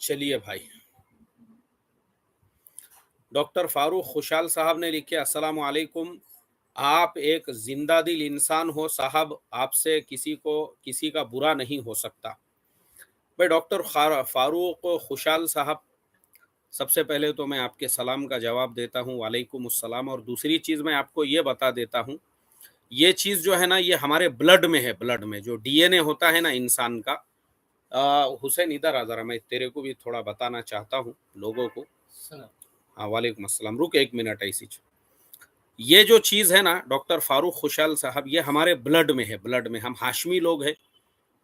चलिए भाई। डॉक्टर फारूक खुशाल साहब ने लिखे, अस्सलाम वालेकुम। आप एक जिंदा दिल इंसान हो साहब, आपसे किसी का बुरा नहीं हो सकता। भाई डॉक्टर फारूक खुशाल साहब, सबसे पहले तो मैं आपके सलाम का जवाब देता हूँ, वालेकुम अस्सलाम। और दूसरी चीज़ मैं आपको ये बता देता हूँ, ये चीज़ जो है ना, ये हमारे ब्लड में है। ब्लड में जो डीएनए होता है ना इंसान का। हुसैन इधर आ ज़रा, मैं तेरे को भी थोड़ा बताना चाहता हूँ लोगों को। हाँ, वालेकुम अस्सलाम। रुक एक मिनट ऐसी। ये जो चीज़ है ना डॉक्टर फारूक खुशाल साहब, ये हमारे ब्लड में है। ब्लड में हम हाशमी लोग हैं।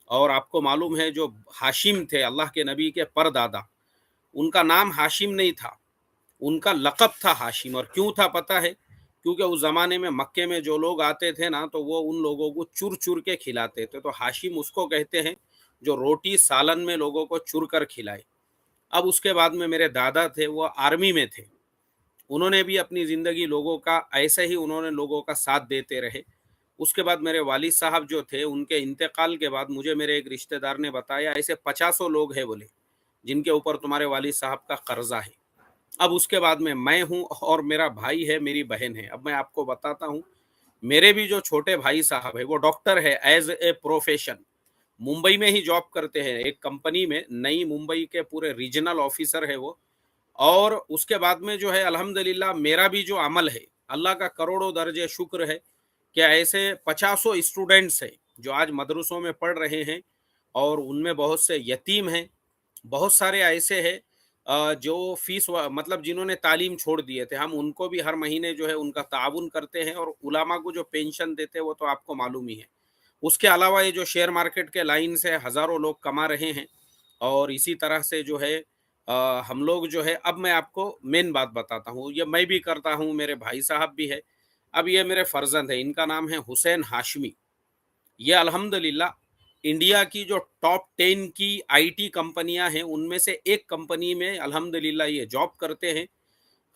और आपको मालूम है जो हाशिम थे अल्लाह के नबी के परदादा, उनका नाम हाशिम नहीं था, उनका लक़ब था हाशिम। और क्यों था पता है? क्योंकि उस ज़माने में मक्के में जो लोग आते थे ना, तो वो उन लोगों को चुर चुर के खिलाते थे। तो हाशिम उसको कहते हैं जो रोटी सालन में लोगों को चुर कर खिलाए। अब उसके बाद में मेरे दादा थे, वो आर्मी में थे। उन्होंने भी अपनी ज़िंदगी लोगों का ऐसे ही उन्होंने लोगों का साथ देते रहे। उसके बाद मेरे वालिद साहब जो थे, उनके इंतकाल के बाद मुझे मेरे एक रिश्तेदार ने बताया, ऐसे पचासों लोग हैं बोले, जिनके ऊपर तुम्हारे वालिद साहब का कर्जा है। अब उसके बाद में मैं हूँ और मेरा भाई है, मेरी बहन है। अब मैं आपको बताता हूँ, मेरे भी जो छोटे भाई साहब है वो डॉक्टर है एज ए प्रोफेशन। मुंबई में ही जॉब करते हैं एक कंपनी में, नई मुंबई के पूरे रीजनल ऑफिसर है वो। और उसके बाद में जो है अल्हम्दुलिल्लाह मेरा भी जो अमल है, अल्लाह का करोड़ों दर्जे शुक्र है कि ऐसे पचासों स्टूडेंट्स हैं जो आज मदरसों में पढ़ रहे हैं। और उनमें बहुत से यतीम हैं, बहुत सारे ऐसे हैं जो मतलब जिन्होंने तालीम छोड़ दिए थे। हम उनको भी हर महीने जो है उनका ताउन करते हैं, और उलामा को जो पेंशन देते हैं वो तो आपको मालूम ही है। उसके अलावा ये जो शेयर मार्केट के लाइन से हज़ारों लोग कमा रहे हैं। और इसी तरह से जो है हम लोग जो है, अब मैं आपको मेन बात बताता हूँ, ये मैं भी करता हूँ, मेरे भाई साहब भी है। अब ये मेरे फर्जंद है, इनका नाम है हुसैन हाशमी। ये अल्हम्दुलिल्लाह इंडिया की जो टॉप 10 की आईटी कंपनियां हैं, उनमें से एक कंपनी में अल्हम्दुलिल्लाह ये जॉब करते हैं।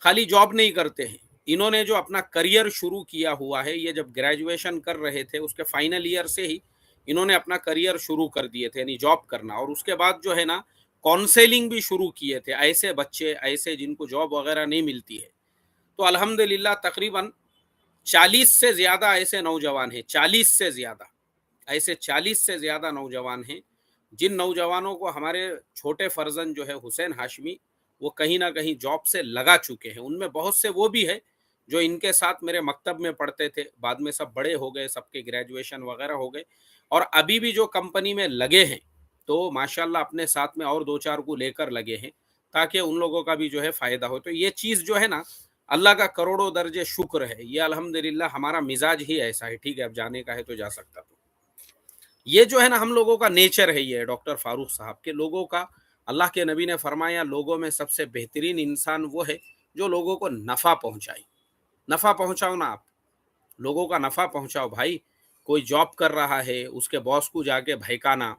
खाली जॉब नहीं करते हैं, इन्होंने जो अपना करियर शुरू किया हुआ है, ये जब ग्रेजुएशन कर रहे थे उसके फाइनल ईयर से ही इन्होंने अपना करियर शुरू कर दिए थे, यानी जॉब करना। और उसके बाद जो है ना, काउंसेलिंग भी शुरू किए थे, ऐसे बच्चे ऐसे जिनको जॉब वगैरह नहीं मिलती है। तो अल्हम्दुलिल्लाह तकरीबन 40 से ज़्यादा ऐसे नौजवान हैं, 40 से ज़्यादा, ऐसे 40 से ज़्यादा नौजवान हैं, जिन नौजवानों को हमारे छोटे फर्जंद जो है हुसैन हाशमी, वो कहीं ना कहीं जॉब से लगा चुके हैं। उनमें बहुत से वो भी है जो इनके साथ मेरे मकतब में पढ़ते थे, बाद में सब बड़े हो गए, सबके ग्रेजुएशन वगैरह हो गए, और अभी भी जो कंपनी में लगे हैं, तो माशाल्लाह अपने साथ में और दो चार को लेकर लगे हैं, ताकि उन लोगों का भी जो है फ़ायदा हो। तो ये चीज़ जो है ना, अल्लाह का करोड़ों दर्जे शुक्र है, ये अल्हम्दुलिल्लाह हमारा मिजाज ही ऐसा है। ठीक है, अब जाने का है तो जा सकता। तो ये जो है ना, हम लोगों का नेचर है ये डॉक्टर फारूक साहब के लोगों का। अल्लाह के नबी ने फरमाया, लोगों में सबसे बेहतरीन इंसान वो है जो लोगों को नफ़ा पहुंचाए। नफ़ा पहुंचाओ ना आप, लोगों का नफ़ा पहुंचाओ भाई। कोई जॉब कर रहा है, उसके बॉस को जाके भड़काना,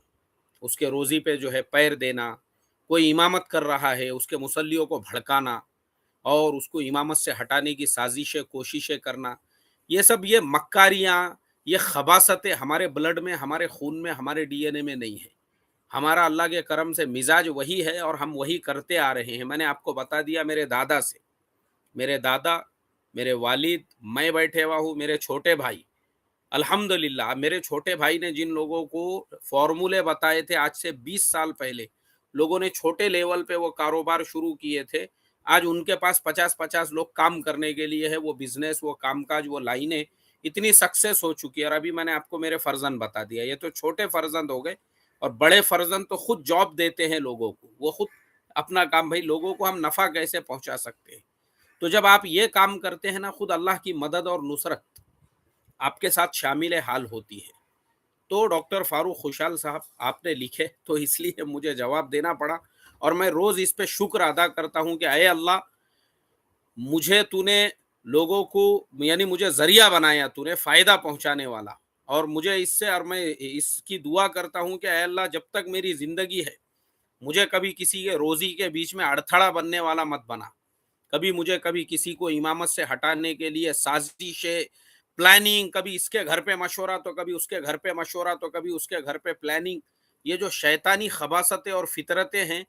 उसके रोज़ी पे जो है पैर देना। कोई इमामत कर रहा है, उसके मुसल्लियों को भड़काना और उसको इमामत से हटाने की साजिशें कोशिशें करना, ये सब ये मक्कारियाँ, ये खबासतें हमारे ब्लड में, हमारे खून में, हमारे डीएनए में नहीं है। हमारा अल्लाह के करम से मिजाज वही है और हम वही करते आ रहे हैं। मैंने आपको बता दिया मेरे दादा से, मेरे दादा, मेरे वालिद, मैं बैठे हुआ हूँ, मेरे छोटे भाई। अल्हम्दुलिल्लाह मेरे छोटे भाई ने जिन लोगों को फॉर्मूले बताए थे आज से 20 साल पहले, लोगों ने छोटे लेवल पे वो कारोबार शुरू किए थे, आज उनके पास 50-50 लोग काम करने के लिए है। वो बिजनेस, वो कामकाज, वो लाइनें इतनी सक्सेस हो चुकी है। और अभी मैंने आपको मेरे फर्जंद बता दिया, ये तो छोटे फर्जंद हो गए। और बड़े फर्जंद तो खुद जॉब देते हैं लोगों को, वो खुद अपना काम, भाई लोगों को हम नफ़ा कैसे पहुंचा सकते हैं। तो जब आप ये काम करते हैं ना, खुद अल्लाह की मदद और नुसरत आपके साथ शामिल हाल होती है। तो डॉक्टर फारूक खुशाल साहब, आपने लिखे तो इसलिए मुझे जवाब देना पड़ा। और मैं रोज़ इस पे शुक्र अदा करता हूँ कि अय अल्लाह, मुझे तूने लोगों को, यानी मुझे ज़रिया बनाया, तूने फ़ायदा पहुँचाने वाला। और मुझे इससे, और मैं इसकी दुआ करता हूँ कि अय अल्लाह, जब तक मेरी ज़िंदगी है, मुझे कभी किसी के रोज़ी के बीच में अड़थड़ा बनने वाला मत बना। कभी मुझे, कभी किसी को इमामत से हटाने के लिए साजिशें, प्लानिंग, कभी इसके घर पे मशवरा तो कभी उसके घर पे मशवरा, तो कभी उसके घर पे प्लानिंग, ये जो शैतानी खबासतें और फितरतें हैं,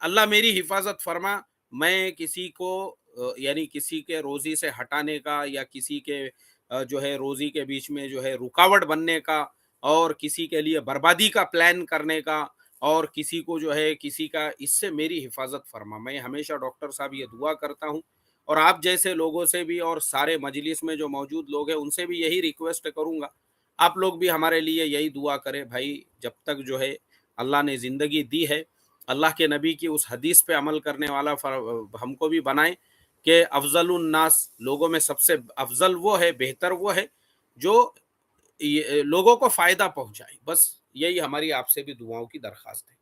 اللہ میری حفاظت فرما، میں کسی کو یعنی کسی کے روزی سے ہٹانے کا یا کسی کے جو ہے روزی کے بیچ میں جو ہے رکاوٹ بننے کا اور کسی کے لیے بربادی کا پلان کرنے کا اور کسی کو جو ہے کسی کا، اس سے میری حفاظت فرما۔ میں ہمیشہ ڈاکٹر صاحب یہ دعا کرتا ہوں اور آپ جیسے لوگوں سے بھی اور سارے مجلس میں جو موجود لوگ ہیں ان سے بھی یہی ریکویسٹ کروں گا، آپ لوگ بھی ہمارے لیے یہی دعا کریں بھائی، جب تک جو ہے اللہ نے زندگی دی ہے، اللہ کے نبی کی اس حدیث پہ عمل کرنے والا ہم کو بھی بنائیں کہ افضل الناس، لوگوں میں سب سے افضل وہ ہے، بہتر وہ ہے جو لوگوں کو فائدہ پہنچائے۔ بس یہی ہماری آپ سے بھی دعاؤں کی درخواست ہے۔